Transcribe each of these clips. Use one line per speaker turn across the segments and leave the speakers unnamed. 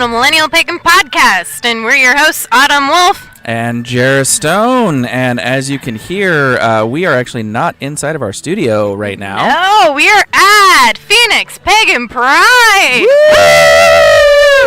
to Millennial Pagan Podcast, and we're your hosts, Autumn Wolf
and Jera Stone. And as you can hear, we are actually not inside of our studio right now.
No, we are at Phoenix Pagan Pride.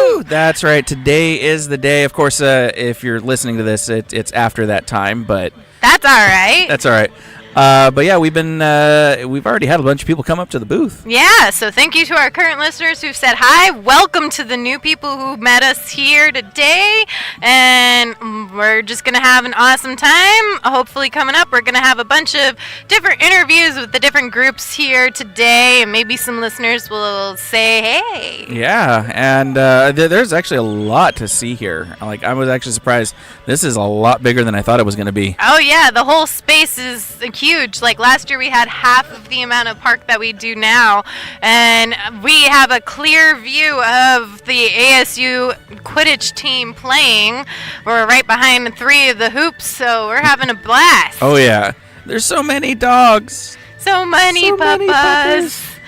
Woo! That's right. Today is the day. Of course, if you're listening to this, it's after that time, but
that's all right.
That's all right. But yeah, we've already had a bunch of people come up to the booth.
Yeah, so thank you to our current listeners who've said hi. Welcome to the new people who met us here today. And we're just going to have an awesome time. Hopefully coming up, we're going to have a bunch of different interviews with the different groups here today. And maybe some listeners will say, hey.
Yeah, and there's actually a lot to see here. Like, I was actually surprised. This is a lot bigger than I thought it was going to be.
Oh, yeah, the whole space is huge. Like last year we had half of the amount of park that we do now, and we have a clear view of the ASU Quidditch team playing. We're right behind 3 of the hoops, so we're having a blast.
Oh yeah, there's so many dogs,
so many puppas.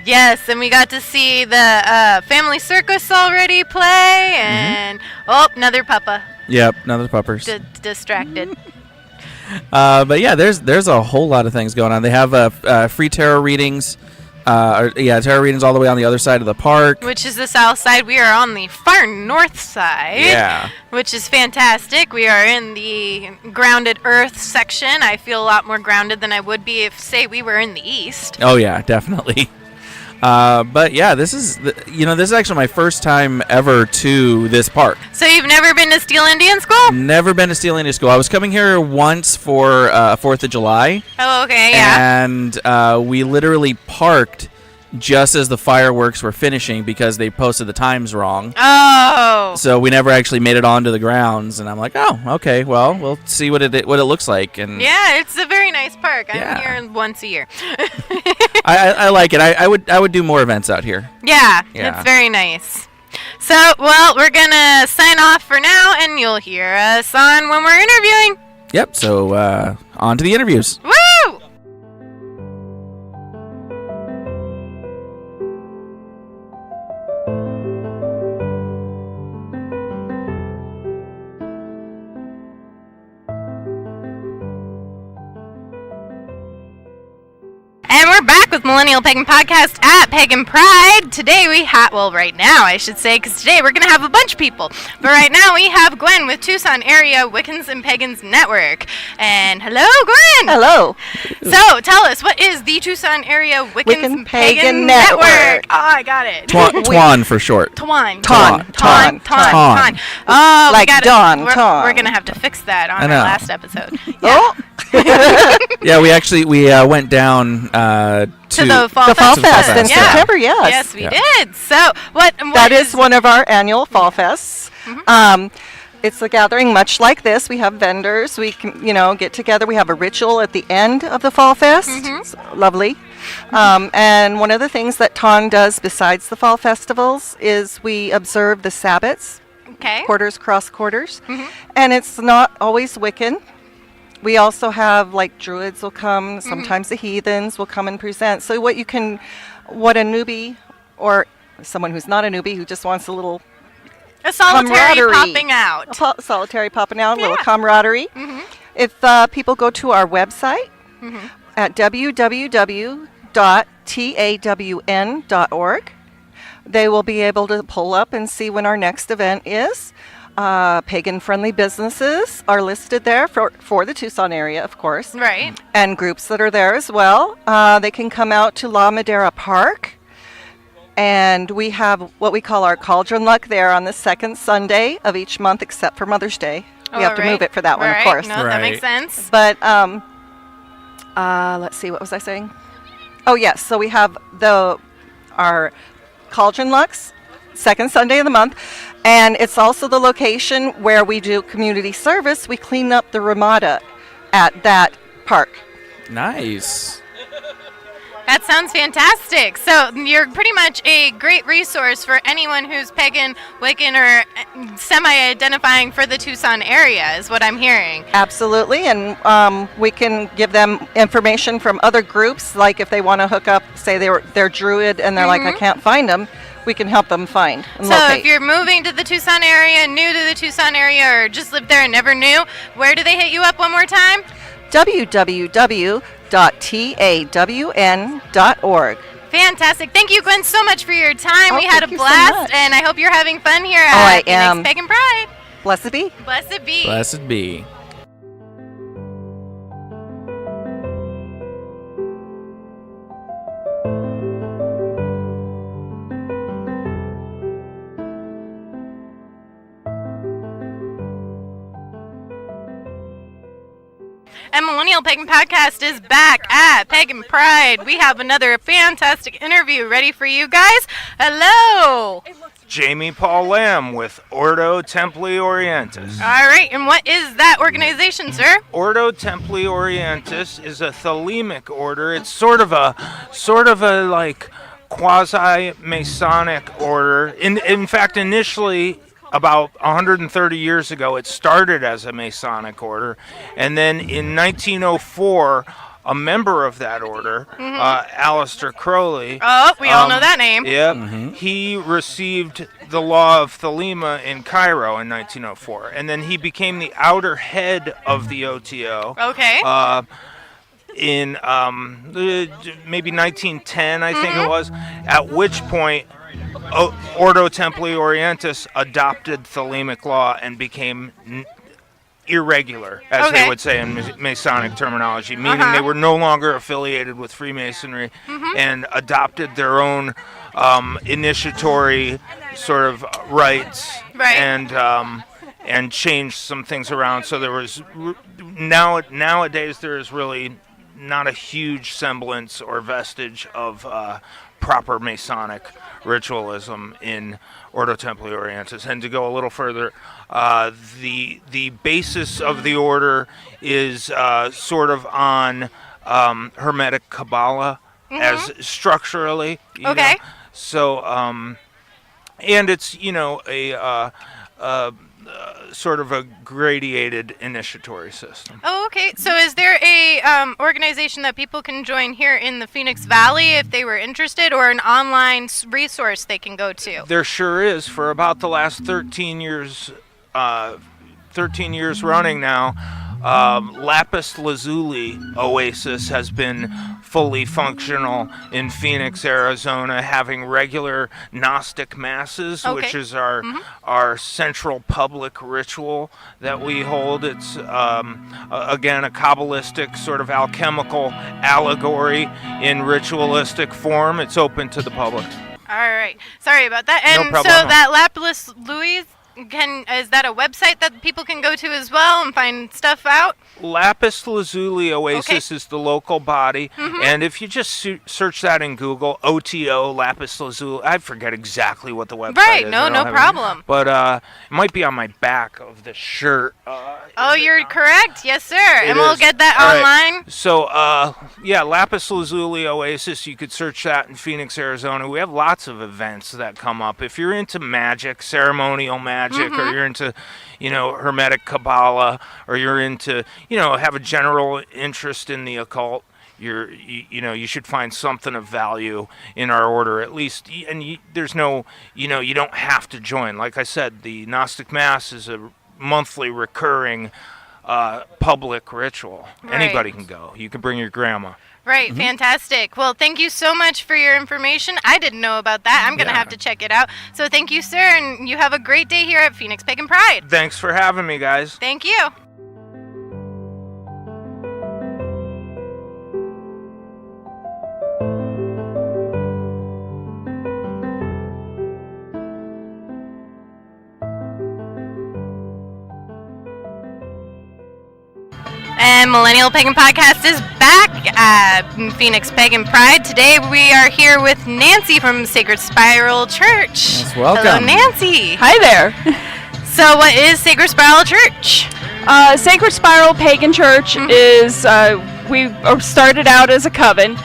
Yes, and we got to see the family circus already play, and another puppa.
Yep, another puppers.
Distracted.
But yeah, there's a whole lot of things going on. They have free tarot readings. Tarot readings all the way on the other side of the park,
which is the south side. We are on the far north side.
Yeah,
which is fantastic. We are in the grounded earth section. I feel a lot more grounded than I would be if, say, we were in the east.
Oh yeah, definitely. But yeah, this is actually my first time ever to this park.
So you've never been to Steel Indian School?
Never been to Steel Indian School. I was coming here once for 4th of July.
Oh, okay, yeah.
And we literally parked just as the fireworks were finishing because they posted the times wrong.
Oh.
So we never actually made it onto the grounds, and I'm like, oh, okay, well, we'll see what it looks like. And
yeah, it's a very nice park. I'm here once a year.
I like it. I would do more events out here.
Yeah, it's very nice. So, well, we're going to sign off for now, and you'll hear us on when we're interviewing.
Yep, so on to the interviews.
Woo! And we're back with Millennial Pagan Podcast at Pagan Pride. Today we have, right now I should say, because today we're going to have a bunch of people. But right now we have Gwen with Tucson Area Wiccans and Pagans Network. And hello, Gwen!
Hello.
So tell us, what is the Tucson Area Wiccans and Pagan Network? Oh, I got it.
Twan for short.
Twan.
Oh, like Dawn.
We're going to have to fix that on our last episode. Yeah.
Oh.
Yeah, we went down to
the Fall
Fest in September.
Yes, we did. So what
that is one of our annual Fall Fests. It's a gathering much like this. We have vendors. We can, get together. We have a ritual at the end of the Fall Fest. It's lovely. And one of the things that TON does besides the Fall Festivals is we observe the Sabbats.
Okay.
Quarters, cross quarters. And it's not always Wiccan. We also have, like, druids will come. Sometimes the heathens will come and present. So what a newbie or someone who's not a newbie who just wants a little
solitary popping out.
Solitary popping out, a little camaraderie. If people go to our website at www.tawn.org, they will be able to pull up and see when our next event is. Pagan-friendly businesses are listed there for the Tucson area, of course.
Right.
And groups that are there as well. They can come out to La Madera Park. And we have what we call our Cauldron Luck there on the second Sunday of each month, except for Mother's Day. We have to move it for that one, of course.
No, that makes sense.
But let's see, what was I saying? Oh, yes. So we have our Cauldron Lucks, second Sunday of the month. And it's also the location where we do community service. We clean up the Ramada at that park.
Nice.
That sounds fantastic. So you're pretty much a great resource for anyone who's pagan, Wiccan, or semi-identifying for the Tucson area, is what I'm hearing.
Absolutely, and we can give them information from other groups, like if they want to hook up, say they're Druid and they're like, I can't find them. we can help them find and
So
locate.
if you're moving to the Tucson area, new to the Tucson area, or just lived there and never knew, where do they hit you up one more time?
www.tawn.org.
Fantastic. Thank you, Gwen, so much for your time.
Oh,
we had a
thank you so
blast,
much.
and I hope you're having fun here
I
at
am.
Phoenix Pagan Pride.
Blessed be.
Blessed be.
Blessed be.
And Millennial Pagan Podcast is back at Pagan Pride. We have another fantastic interview ready for you guys. Hello.
Jamie Paul Lamb with Ordo Templi Orientis.
All right, and what is that organization, sir?
Ordo Templi Orientis is a Thelemic order. It's sort of a like quasi-Masonic order. In fact, initially, about 130 years ago, it started as a Masonic order, and then in 1904, a member of that order, Aleister Crowley.
Oh, we all know that name.
Yep. He received the law of Thelema in Cairo in 1904, and then he became the outer head of the OTO.
Okay.
In maybe 1910, I think it was, at which point Ordo Templi Orientis adopted Thelemic law and became irregular, as they would say in Masonic terminology, meaning they were no longer affiliated with Freemasonry and adopted their own initiatory sort of rights and changed some things around. So there was nowadays there is really not a huge semblance or vestige of proper Masonic ritualism in Ordo Templi Orientis. And to go a little further, the basis of the order is sort of on Hermetic Kabbalah as structurally. You know? So, and it's, a sort of a gradated initiatory system.
Oh, okay. So is there a organization that people can join here in the Phoenix Valley if they were interested, or an online resource they can go to?
There sure is. For about the last 13 years running now, Lapis Lazuli Oasis has been fully functional in Phoenix, Arizona, having regular Gnostic masses, which is our central public ritual that we hold. It's, again, a Kabbalistic sort of alchemical allegory in ritualistic form. It's open to the public.
All right. Sorry about that. And
No
so
problemo.
that Lapis Louise, is that a website that people can go to as well and find stuff out?
Lapis Lazuli Oasis is the local body, and if you just search that in Google, OTO, Lapis Lazuli, I forget exactly what the website is.
No problem.
But it might be on my back of the shirt.
You're correct. Yes, sir. And we'll
is.
get that
All right.
online.
So, Lapis Lazuli Oasis, you could search that in Phoenix, Arizona. We have lots of events that come up. If you're into magic, ceremonial magic, or you're into, Hermetic Kabbalah, or you're into, have a general interest in the occult, you should find something of value in our order, at least. And there's no, you don't have to join. Like I said, the Gnostic Mass is a monthly recurring public ritual.
Right.
Anybody can go. You can bring your grandma.
Right, fantastic. Well, thank you so much for your information. I didn't know about that. I'm going to have to check it out. So thank you, sir, and you have a great day here at Phoenix Pagan Pride.
Thanks for having me, guys.
Thank you. And Millennial Pagan Podcast is back at Phoenix Pagan Pride. Today we are here with Nancy from Sacred Spiral Church.
Yes, welcome.
Hello, Nancy.
Hi there.
So what is Sacred Spiral Church?
Sacred Spiral Pagan Church is, we started out as a coven,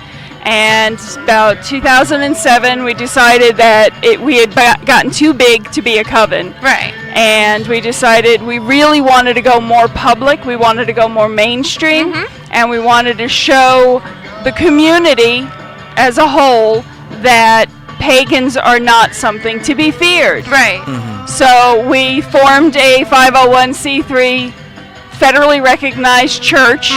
and about 2007 we decided that we had gotten too big to be a coven.
Right.
And we decided we really wanted to go more public, we wanted to go more mainstream, and we wanted to show the community as a whole that pagans are not something to be feared.
Right.
So we formed a 501c3 federally recognized church,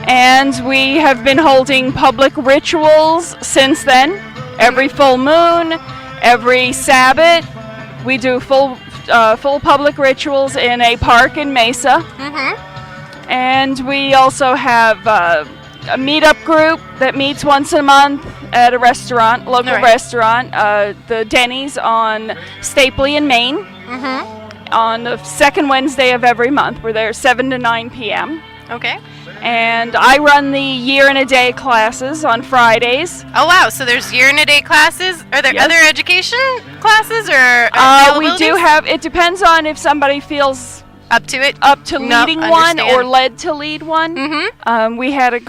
and we have been holding public rituals since then. Every full moon, every Sabbath, we do full public rituals in a park in Mesa. And we also have a meetup group that meets once a month at a restaurant, local restaurant, the Denny's on Stapley in Maine, on the second Wednesday of every month. We're there 7 to 9 p.m.
Okay.
And I run the year and a day classes on Fridays.
Oh wow! So there's year and a day classes. Are there other education classes or?
We do have. It depends on if somebody feels
up to it,
leading one or led to lead one. We had a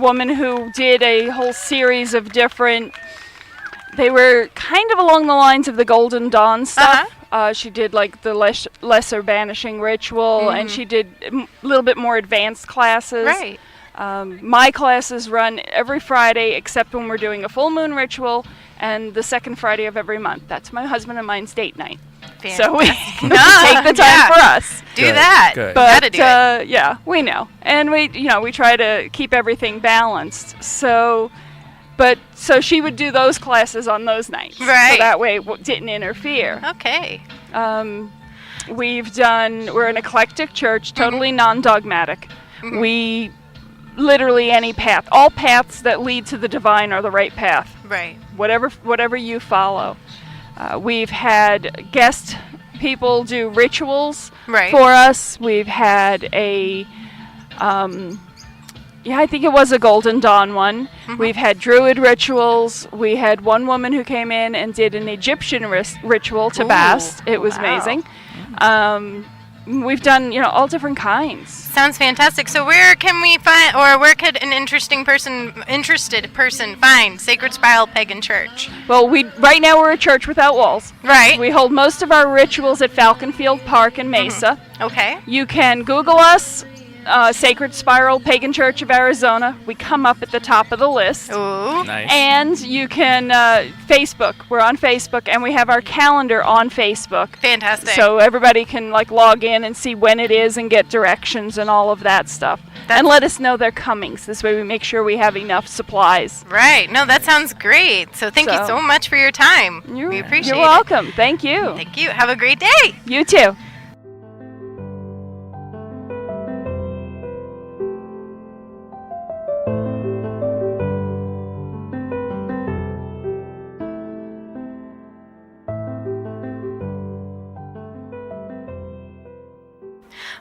woman who did a whole series of different. They were kind of along the lines of the Golden Dawn stuff. She did like the lesser banishing ritual, and she did a little bit more advanced classes.
Right.
My classes run every Friday except when we're doing a full moon ritual, and the second Friday of every month. That's my husband and mine's date night.
Fantastic.
So we take the time for us.
Do that.
Good.
But
Gotta do it.
yeah, we know, and we try to keep everything balanced. So she would do those classes on those nights,
right?
So that way it didn't interfere.
Okay.
We're an eclectic church, totally non-dogmatic. We literally any path, all paths that lead to the divine are the right path.
Right.
Whatever you follow. We've had guest people do rituals for us. We've had a, I think it was a Golden Dawn one. We've had Druid rituals. We had one woman who came in and did an Egyptian ritual to Bast. It was amazing. We've done, all different kinds.
Sounds fantastic. So where can we find, or where could an interested person find Sacred Spiral Pagan Church?
Well, right now we're a church without walls.
Right.
We hold most of our rituals at Falcon Field Park in Mesa.
Okay.
You can Google us, Sacred Spiral Pagan Church of Arizona. We come up at the top of the list.
Ooh.
Nice.
And you can Facebook. We're on Facebook, and we have our calendar on Facebook.
Fantastic.
So everybody can log in and see when it is and get directions and all of that stuff. And let us know they're coming. So this way we make sure we have enough supplies.
Right. No, that sounds great. So thank you so much for your time. We appreciate it.
You're welcome. Thank you.
Thank you. Have a great day.
You too.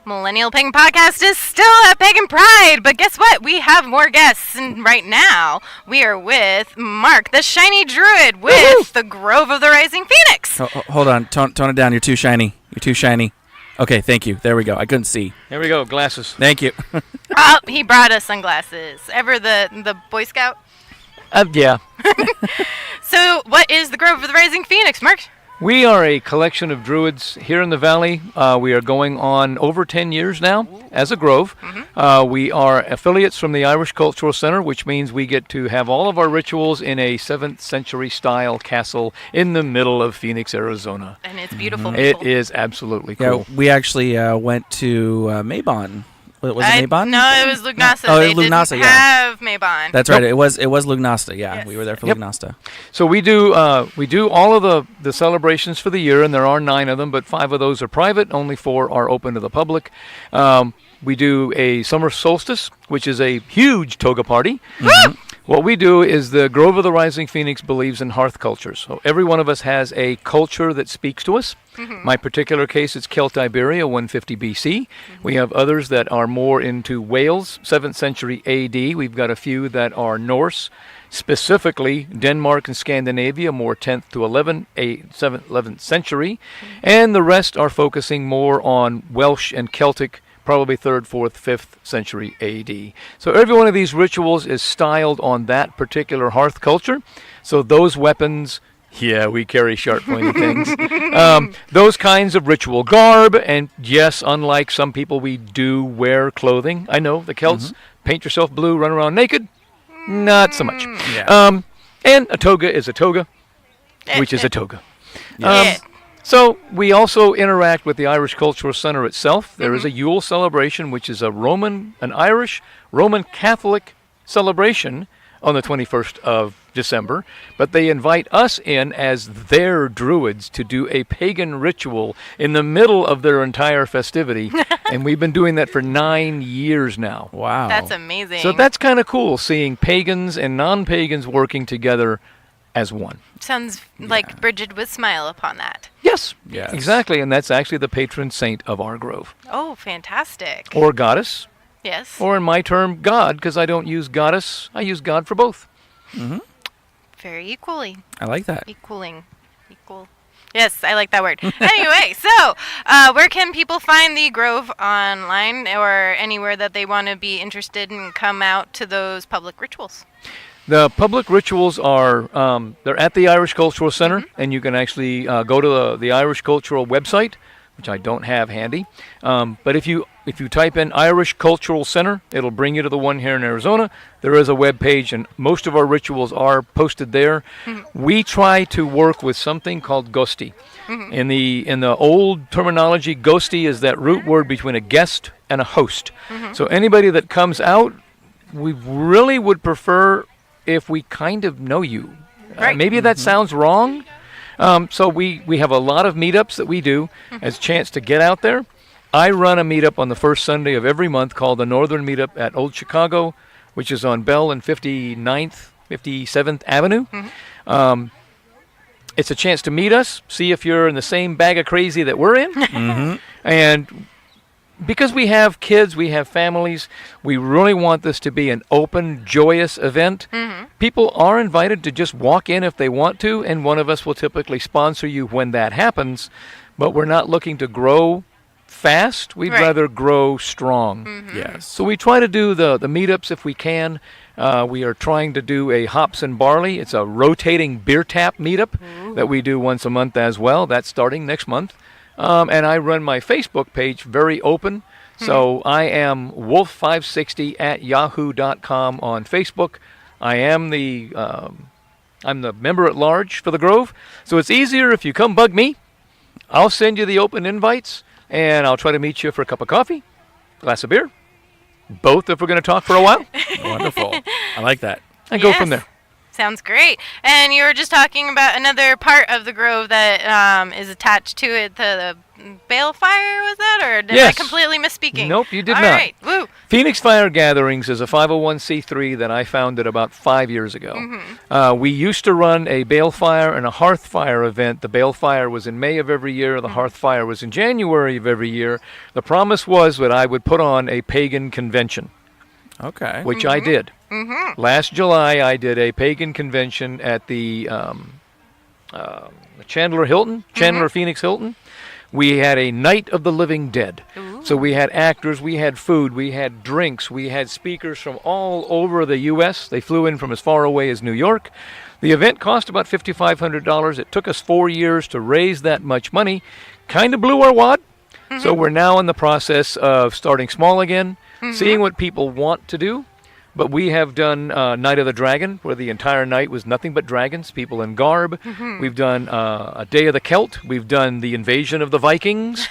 Millennial Pagan Podcast is still at Pagan Pride, but guess what? We have more guests, and right now we are with Mark, the Shiny Druid, with the Grove of the Rising Phoenix.
Hold on, tone it down. You're too shiny. Okay, thank you. There we go. I couldn't see.
Here we go, glasses.
Thank you.
Oh, he brought us sunglasses. Ever the Boy Scout?
Yeah.
So, what is the Grove of the Rising Phoenix, Mark?
We are a collection of druids here in the valley. We are going on over 10 years now as a grove. We are affiliates from the Irish Cultural Center, which means we get to have all of our rituals in a 7th century style castle in the middle of Phoenix, Arizona.
And it's beautiful.
It is absolutely cool.
Yeah, we actually went to Mabon. Was it Mabon?
No, it was Lugnasa.
Oh,
they
Lugnasa,
didn't have Mabon.
That's right. It was Lugnasta. Yeah,
Yes.
we were there for Lugnasta.
So we do all of the celebrations for the year, and there are 9 of them, but 5 of those are private. Only 4 are open to the public. We do a summer solstice, which is a huge toga party. What we do is the Grove of the Rising Phoenix believes in hearth cultures. So every one of us has a culture that speaks to us. My particular case, it's Celt-Iberia, 150 BC. We have others that are more into Wales, 7th century AD. We've got a few that are Norse, specifically Denmark and Scandinavia, more 10th to 11th century. And the rest are focusing more on Welsh and Celtic, probably 3rd, 4th, 5th century AD. So every one of these rituals is styled on that particular hearth culture. So those weapons, we carry sharp pointy things. Those kinds of ritual garb, and yes, unlike some people, we do wear clothing. I know, the Celts, paint yourself blue, run around naked. Not so much. And a toga is a toga, which is a toga.
Yeah.
So we also interact with the Irish Cultural Center itself. There is a Yule celebration, which is an Irish Roman Catholic celebration on the 21st of December, but they invite us in as their druids to do a pagan ritual in the middle of their entire festivity, and we've been doing that for 9 years now.
Wow.
That's amazing.
So that's kind of cool, seeing pagans and non-pagans working together as one.
Sounds like Bridget would smile upon that.
Yes,
Yes.
exactly, and that's actually the patron saint of our grove.
Oh, fantastic.
Or goddess,
Yes.
or in my term, God, because I don't use goddess, I use God for both.
Very equally.
I like that.
Equal. Yes, I like that word. Anyway, so where can people find the Grove online or anywhere that they want to be interested and come out to those public rituals?
The public rituals are, they're at the Irish Cultural Center, and you can actually go to the Irish Cultural website, which I don't have handy. But if you type in Irish Cultural Center, it'll bring you to the one here in Arizona. There is a web page, and most of our rituals are posted there. We try to work with something called ghosty. In the old terminology, ghosty is that root word between a guest and a host. So anybody that comes out, we really would prefer if we kind of know you.
Right.
Maybe that sounds wrong. So we have a lot of meetups that we do as a chance to get out there. I run a meetup on the first Sunday of every month called the Northern Meetup at Old Chicago, which is on Bell and 59th, 57th Avenue. It's a chance to meet us, see if you're in the same bag of crazy that we're in. And because we have kids, we have families, we really want this to be an open, joyous event. People are invited to just walk in if they want to, and one of us will typically sponsor you when that happens. But we're not looking to grow fast. We'd rather grow strong.
Yes.
So we try to do the meetups if we can. We are trying to do a hops and barley. It's a rotating beer tap meetup that we do once a month as well. That's starting next month. And I run my Facebook page very open. So I am wolf560@yahoo.com on Facebook. I am I'm the member at large for the Grove. So it's easier if you come bug me. I'll send you the open invites, and I'll try to meet you for a cup of coffee, glass of beer, both if we're going to talk for a while.
Wonderful. I like that.
And go from there.
Sounds great. And you were just talking about another part of the Grove that is attached to it, the balefire, was that? Or did I completely misspeaking?
Nope, you did
All
not.
right. Woo.
Phoenix Fire Gatherings is a 501c3 that I founded about 5 years ago. We used to run a balefire and a hearth fire event. The balefire was in May of every year. The hearth fire was in January of every year. The promise was that I would put on a pagan convention.
Okay.
Which I did. Last July, I did a pagan convention at the Chandler Phoenix Hilton. We had a Night of the Living Dead. So we had actors, we had food, we had drinks, we had speakers from all over the U.S. They flew in from as far away as New York. The event cost about $5,500. It took us 4 years to raise that much money. Kind of blew our wad. So we're now in the process of starting small again, seeing what people want to do. But we have done Night of the Dragon, where the entire night was nothing but dragons, people in garb. We've done a Day of the Celt. We've done the Invasion of the Vikings.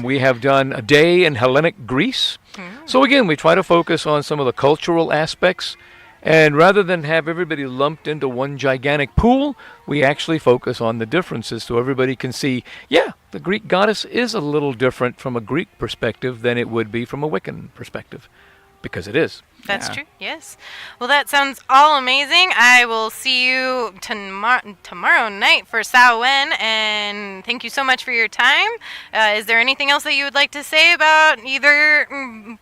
We have done a day in Hellenic Greece. So again, we try to focus on some of the cultural aspects. And rather than have everybody lumped into one gigantic pool, we actually focus on the differences so everybody can see, yeah, the Greek goddess is a little different from a Greek perspective than it would be from a Wiccan perspective. Because it is.
That's true, yes. Well, that sounds all amazing. I will see you tomorrow night for Samhain, and thank you so much for your time. Is there anything else that you would like to say about either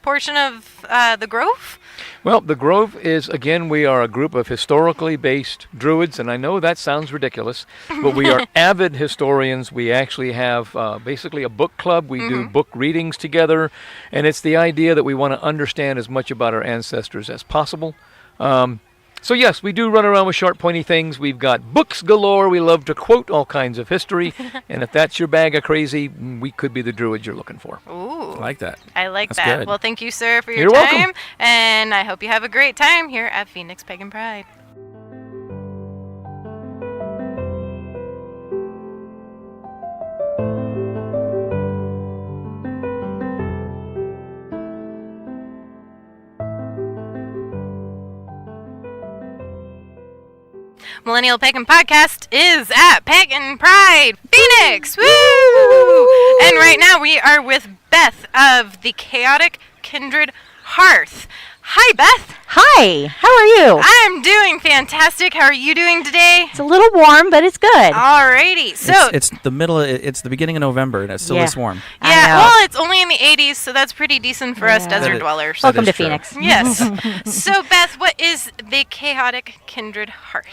portion of the Grove?
Well, the Grove is, again, we are a group of historically based druids, and I know that sounds ridiculous, but we are avid historians. We actually have basically a book club. We do book readings together, and it's the idea that we want to understand as much about our ancestors as possible. So yes, we do run around with sharp, pointy things. We've got books galore. We love to quote all kinds of history, and if that's your bag of crazy, we could be the druids you're looking for.
Ooh.
I like that.
I like
That's
that.
good.
Well, thank you, sir, for your
You're
time.
welcome.
And I hope you have a great time here at Phoenix Pagan Pride. Millennial Pagan Podcast is at Pagan Pride Phoenix. Woo! And right now we are with Beth of the Chaotic Kindred Hearth. Hi, Beth.
Hi, how are you?
I'm doing fantastic. How are you doing today?
It's a little warm, but it's good.
Alrighty. So
it's the beginning of November, and it's still this warm.
Yeah, well, it's only in the 80s, so that's pretty decent for us desert dwellers.
Welcome to Phoenix.
Yes. So, Beth, what is the Chaotic Kindred Hearth?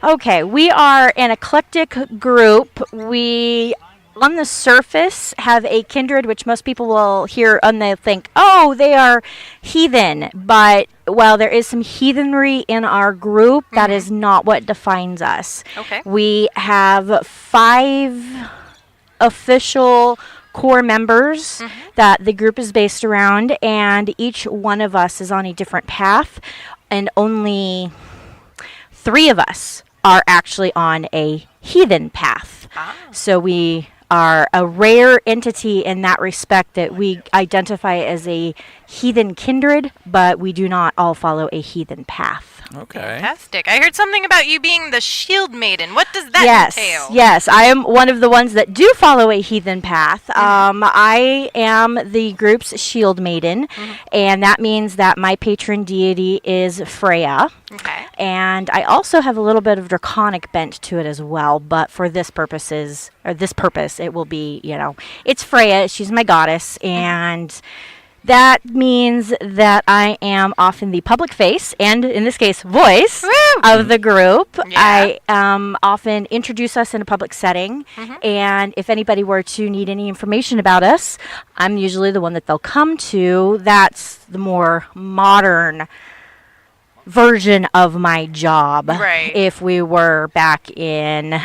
Okay, we are an eclectic group. We, on the surface, have a kindred, which most people will hear and they'll think, oh, they are heathen. But while there is some heathenry in our group, that is not what defines us.
Okay.
We have 5 official core members that the group is based around, and each one of us is on a different path, and only 3 of us are actually on a heathen path. So we are a rare entity in that respect, that we identify as a heathen kindred, but we do not all follow a heathen path.
Okay.
Fantastic. I heard something about you being the shield maiden. What does that entail?
Yes, I am one of the ones that do follow a heathen path. I am the group's shield maiden, and that means that my patron deity is Freya.
Okay.
And I also have a little bit of draconic bent to it as well, but for this purpose, it will be, it's Freya. She's my goddess, and that means that I am often the public face, and in this case, voice of the group.
Yeah.
I often introduce us in a public setting, and if anybody were to need any information about us, I'm usually the one that they'll come to. That's the more modern version of my job.
Right.
If we were back in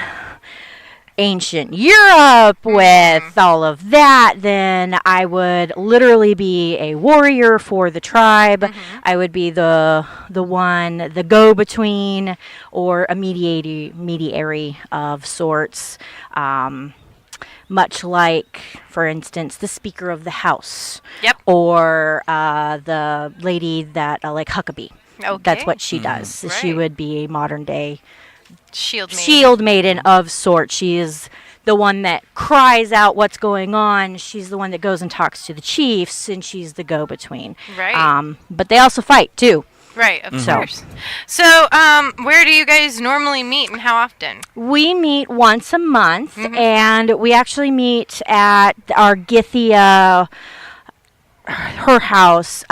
ancient Europe with all of that, then I would literally be a warrior for the tribe. I would be the go-between, or a mediary of sorts. Much like, for instance, the Speaker of the House.
Yep.
Or the lady that, like Huckabee.
Okay.
That's what she does.
Right.
She would be a modern day
Shield
maiden of sorts. She is the one that cries out what's going on. She's the one that goes and talks to the chiefs, and she's the go-between.
Right.
But they also fight too.
Right, of course. So, where do you guys normally meet, and how often?
We meet once a month, and we actually meet at our Githia, her house.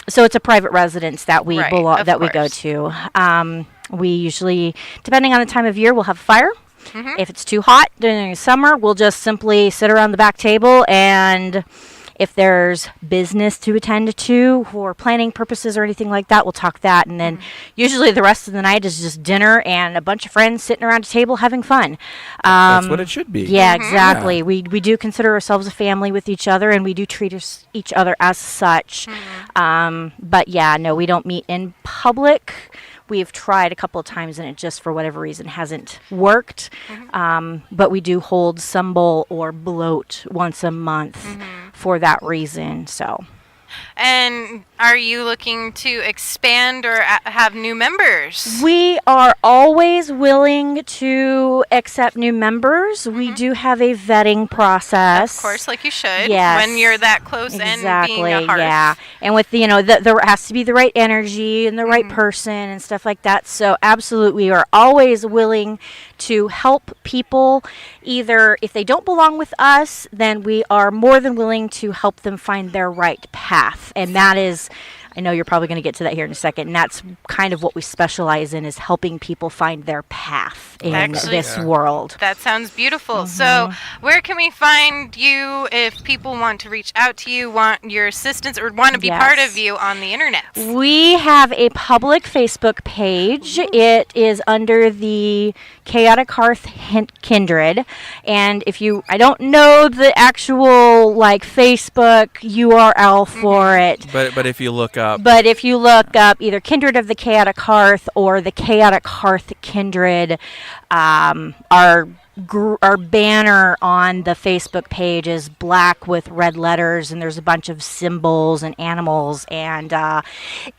So it's a private residence that we we go to. We usually, depending on the time of year, we'll have a fire. If it's too hot during the summer, we'll just simply sit around the back table, and if there's business to attend to for planning purposes or anything like that, we'll talk that. And then usually the rest of the night is just dinner and a bunch of friends sitting around a table having fun.
That's what it should be.
Yeah, exactly. Yeah. We do consider ourselves a family with each other, and we do treat each other as such. But yeah, no, we don't meet in public. We've tried a couple of times, and it just, for whatever reason, hasn't worked. But we do hold Sumbul or Bloat once a month for that reason. So.
And are you looking to expand or have new members?
We are always willing to accept new members. We do have a vetting process.
Of course, like you should.
Yes.
When you're that close and being a hearth.
Yeah. And with there has to be the right energy and the right person and stuff like that. So absolutely, we are always willing to help people. Either if they don't belong with us, then we are more than willing to help them find their right path. And that is, I know you're probably going to get to that here in a second, and that's kind of what we specialize in, is helping people find their path in this world.
That sounds beautiful. So where can we find you if people want to reach out to you, want your assistance, or want to be part of you on the internet?
We have a public Facebook page. It is under the Chaotic Hearth Kindred. And I don't know the actual Facebook URL for it.
But if you look up.
But if you look up either Kindred of the Chaotic Hearth or the Chaotic Hearth Kindred, our our banner on the Facebook page is black with red letters, and there's a bunch of symbols and animals. And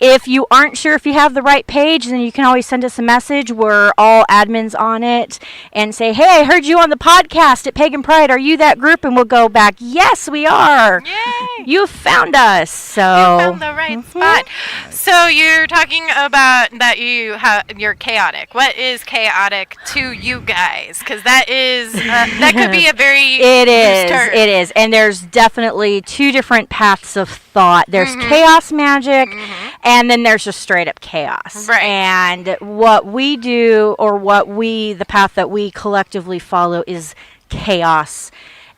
if you aren't sure if you have the right page, then you can always send us a message. We're all admins on it, and say, hey, I heard you on the podcast at Pagan Pride. Are you that group? And we'll go back, yes, we are.
Yay!
You found us. So
You found the right spot. So you're talking about that you're chaotic. What is chaotic to you guys? Because that is that could be a very loose term.
It is, and there's definitely two different paths of thought. There's chaos magic, and then there's just straight up chaos.
Right.
And what we do, or the path that we collectively follow, is chaos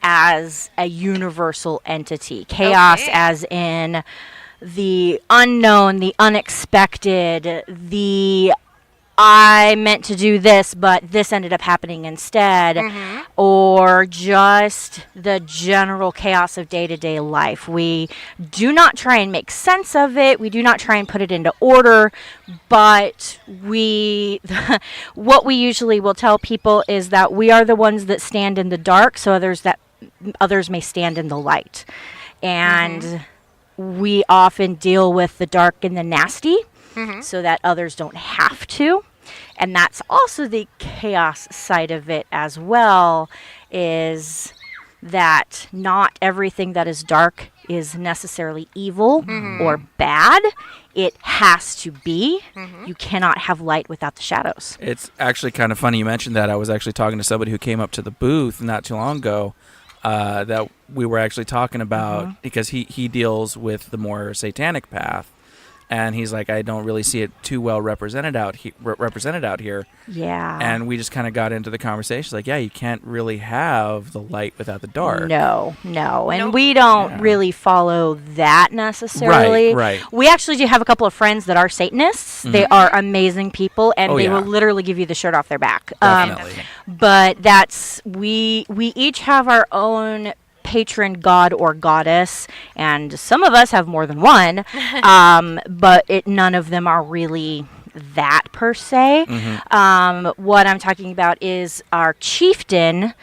as a universal entity. Chaos as in the unknown, the unexpected, the I meant to do this, but this ended up happening instead, or just the general chaos of day-to-day life. We do not try and make sense of it. We do not try and put it into order, but what we usually will tell people is that we are the ones that stand in the dark, so others may stand in the light. And we often deal with the dark and the nasty, so that others don't have to. And that's also the chaos side of it as well, is that not everything that is dark is necessarily evil or bad. It has to be. You cannot have light without the shadows.
It's actually kind of funny you mentioned that. I was actually talking to somebody who came up to the booth not too long ago that we were actually talking about, because he deals with the more satanic path. And he's like, I don't really see it too well represented out here.
Yeah.
And we just kind of got into the conversation, like, yeah, you can't really have the light without the dark.
No. And we don't really follow that necessarily.
Right.
We actually do have a couple of friends that are Satanists. They are amazing people, and they will literally give you the shirt off their back.
Definitely.
But that's, we each have our own patron god or goddess, and some of us have more than one, but none of them are really that per se. What I'm talking about is our chieftain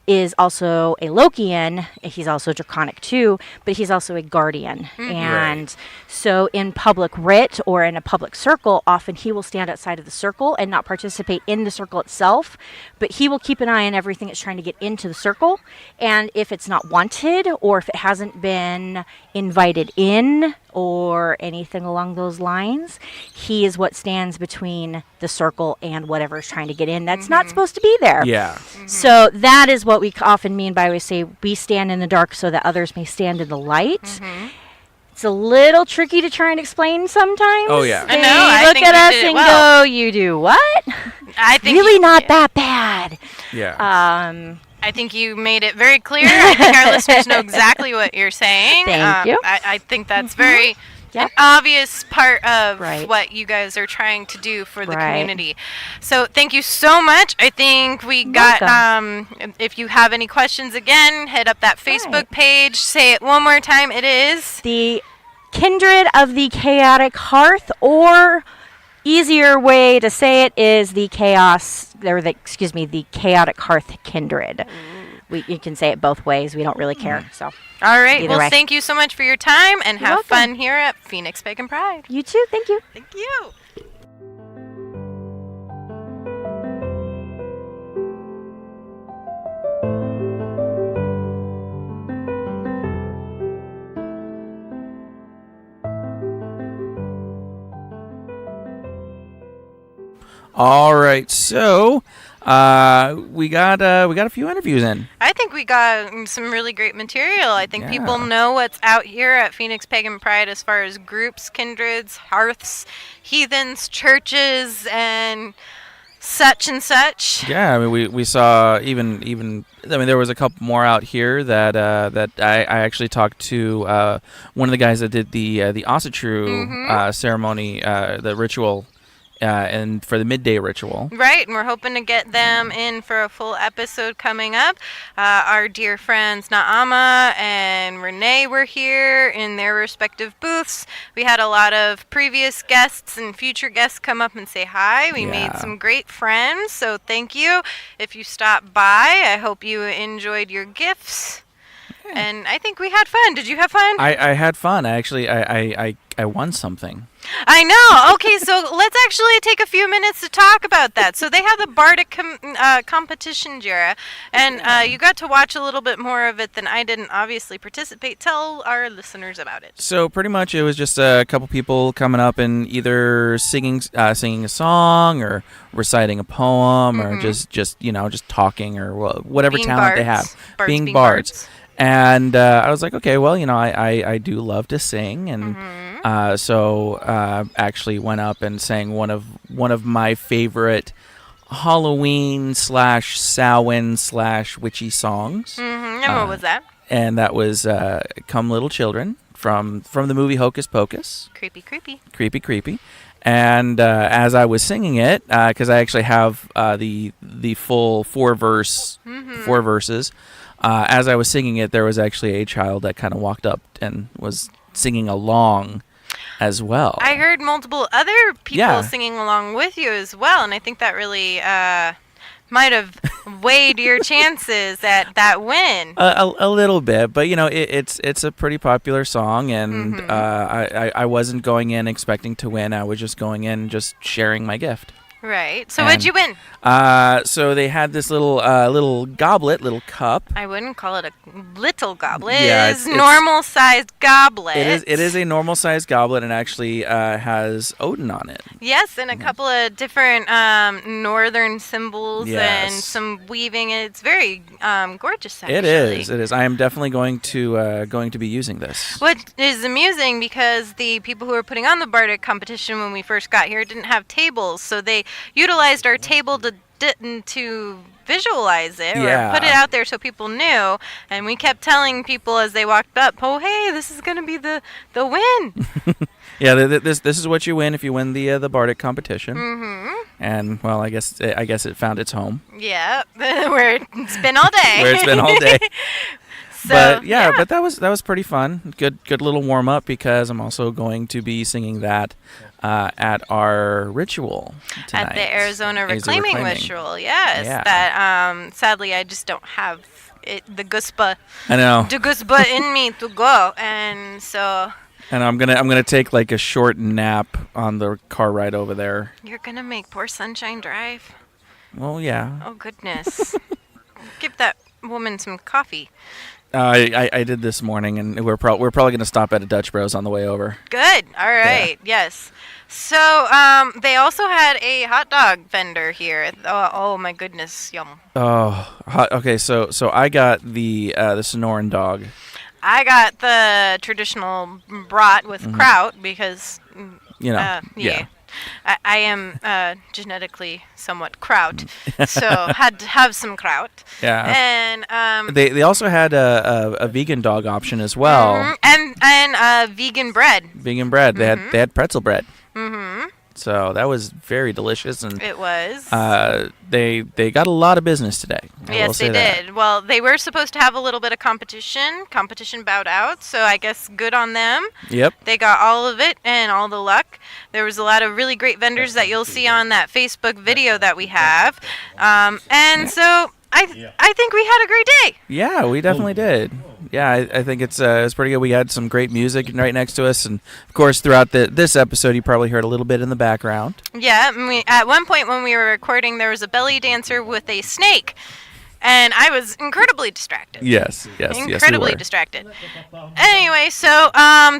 is also a Lokian. He's also draconic too, but he's also a guardian. And so in public writ or in a public circle, often he will stand outside of the circle and not participate in the circle itself, but he will keep an eye on everything that's trying to get into the circle. And if it's not wanted, or if it hasn't been invited in, or anything along those lines, he is what stands between the circle and whatever is trying to get in that's not supposed to be there.
Yeah.
So that is what we often mean by we say we stand in the dark so that others may stand in the light. It's a little tricky to try and explain sometimes.
Oh, yeah.
They
I know, I
look
think
at
you
us
did it
and
well.
go, you do what?
I think
Really not that bad.
Yeah.
I think you made it very clear. I think our listeners know exactly what you're saying.
Thank you.
I think that's very an obvious part of what you guys are trying to do for the community. So thank you so much. I think we got, if you have any questions, again, hit up that Facebook page. Say it one more time. It is
the Kindred of the Chaotic Hearth, or easier way to say it is the the Chaotic Hearth Kindred. You can say it both ways. We don't really care. So,
all right.
Either
Well,
way.
thank you so much for your time, and
You're
have
welcome.
fun here at Phoenix Pagan Pride.
You too. Thank you.
Thank you.
All right, so we got a few interviews in.
I think we got some really great material. I think people know what's out here at Phoenix Pagan Pride as far as groups, kindreds, hearths, heathens, churches, and such and such.
Yeah, I mean, we saw even I mean, there was a couple more out here that I actually talked to one of the guys that did the Ossetru ceremony, the ritual and for the midday ritual.
Right, and we're hoping to get them in for a full episode coming up. Our dear friends Naama and Renee were here in their respective booths. We had a lot of previous guests and future guests come up and say hi. We made some great friends, so thank you. If you stopped by, I hope you enjoyed your gifts. And I think we had fun. Did you have fun?
I had fun. I won something.
I know. Okay, so let's actually take a few minutes to talk about that. So they had the Bardic competition, Jera, and you got to watch a little bit more of it than I didn't obviously participate. Tell our listeners about it.
So pretty much it was just a couple people coming up and either singing a song or reciting a poem or just talking or whatever
Being
talent they
bards.
have. Being bards. And I was like, okay, well, I do love to sing, and so actually went up and sang one of my favorite Halloween / Samhain / witchy songs.
And what was that?
And that was "Come Little Children" from the movie Hocus Pocus.
Creepy, creepy.
Creepy, creepy. And as I was singing it, because I actually have the full four verses. As I was singing it, there was actually a child that kind of walked up and was singing along as well.
I heard multiple other people singing along with you as well, and I think that really might have weighed your chances at that win.
A little bit, but it's a pretty popular song, and I wasn't going in expecting to win. I was just going in just sharing my gift.
Right. So what'd you win?
So they had this little goblet, little cup.
I wouldn't call it a little goblet.
Yeah,
it's normal-sized goblet.
It is a normal-sized goblet, and actually has Odin on it.
Yes, and a couple of different northern symbols and some weaving. It's very gorgeous, actually.
It is. I am definitely going to be using this.
What is amusing, because the people who were putting on the Bardic competition when we first got here didn't have tables, so they utilized our table to visualize it or put it out there so people knew, and we kept telling people as they walked up, oh hey, this is going to be the win.
This is what you win if you win the Bardic competition. And well, I guess it found its home.
Yeah, where it's been all day.
So, but that was pretty fun. Good little warm up, because I'm also going to be singing that at our ritual tonight.
At the Arizona Reclaiming Ritual, yes. Yeah. That sadly I just don't have the guspa.
I know.
The guspa in me to go, and so.
And I'm gonna take like a short nap on the car ride over there.
You're gonna make poor Sunshine drive.
Well, yeah.
Oh goodness. Give that woman some coffee.
I did this morning, and we're probably going to stop at a Dutch Bros on the way over.
Good. All right. Yeah. Yes. So they also had a hot dog vendor here. Oh my goodness, yum.
Oh, okay. So I got the Sonoran dog.
I got the traditional brat with kraut because I am genetically somewhat kraut, so had to have some kraut.
Yeah.
And
they also had a vegan dog option as well.
And vegan bread.
Vegan bread. They had pretzel bread. So that was very delicious, and
it was.
They got a lot of business today.
Yes, they did. Well, they were supposed to have a little bit of competition. Competition bowed out, so I guess good on them.
Yep.
They got all of it and all the luck. There was a lot of really great vendors that you'll see on that Facebook video that we have, and so I think we had a great day.
Yeah, we definitely did. Yeah, I think it's pretty good. We had some great music right next to us, and of course, throughout this episode, you probably heard a little bit in the background.
Yeah, at one point when we were recording, there was a belly dancer with a snake, and I was incredibly distracted.
Yes,
incredibly distracted. Anyway, so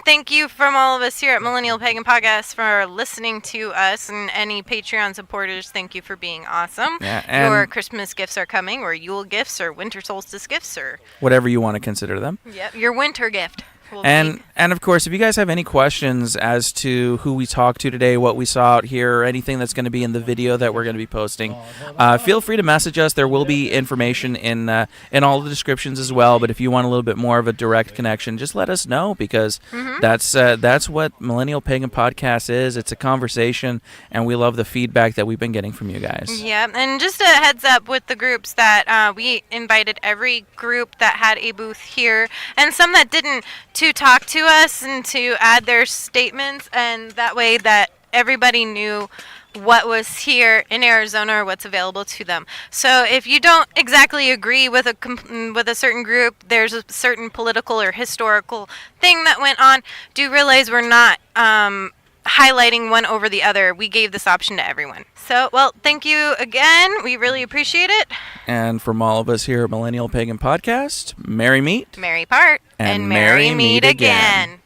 thank you from all of us here at Millennial Pagan Podcast for listening to us, and any Patreon supporters, thank you for being awesome.
Yeah,
your Christmas gifts are coming, or Yule gifts, or winter solstice gifts, or
whatever you want to consider them.
Yep, your winter gift.
And of course, if you guys have any questions as to who we talked to today, what we saw out here, or anything that's going to be in the video that we're going to be posting, feel free to message us. There will be information in all the descriptions as well. But if you want a little bit more of a direct connection, just let us know, because that's what Millennial Pagan Podcast is. It's a conversation, and we love the feedback that we've been getting from you guys.
Yeah, and just a heads up with the groups that we invited every group that had a booth here, and some that didn't, to talk to us and to add their statements, and that way that everybody knew what was here in Arizona or what's available to them. So if you don't exactly agree with a certain group, there's a certain political or historical thing that went on, do realize we're not highlighting one over the other. We gave this option to everyone. So, well, thank you again. We really appreciate it.
And from all of us here at Millennial Pagan Podcast, merry meet,
merry part,
and merry meet again.